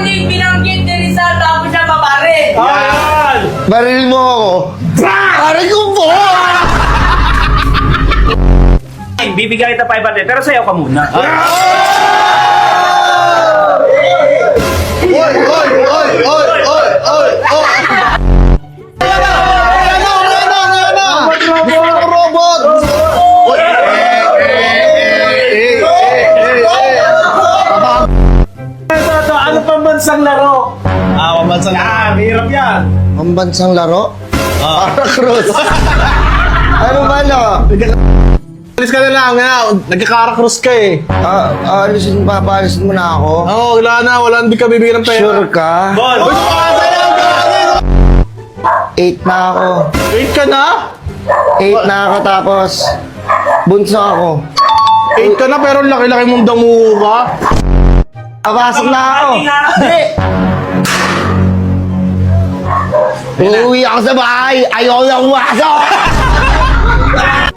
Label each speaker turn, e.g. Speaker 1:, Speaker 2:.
Speaker 1: muling binanggit ni Rizal tapos siya mabaril.
Speaker 2: Yan!
Speaker 3: Baril mo ako. Pare ko po!
Speaker 2: Bibigyan kita 500 pero sayaw ka muna.
Speaker 3: Oy! Oy! Oy! Oy! Oy! Oy! Oy! Robot!
Speaker 2: Ito, ano pambansang laro?
Speaker 3: Pambansang
Speaker 2: Yan, hirap yan.
Speaker 3: Pambansang laro? Para Cruz. Ano ba no?
Speaker 4: Alis ka na lang, nagkakara-cross ka eh.
Speaker 3: Alisin mo na ako.
Speaker 4: Oo, wala na, hindi ka bibigyan ng pera.
Speaker 3: Sure ka?
Speaker 2: Bon!
Speaker 3: 8 na ako.
Speaker 4: Wait ka na?
Speaker 3: 8 na ako tapos bunso ako.
Speaker 4: 8 ka na pero laki-laki mong damuha.
Speaker 3: Papasok na ako.
Speaker 2: Hindi.
Speaker 3: Uuwi ako sa bahay. Ayaw na pumasok.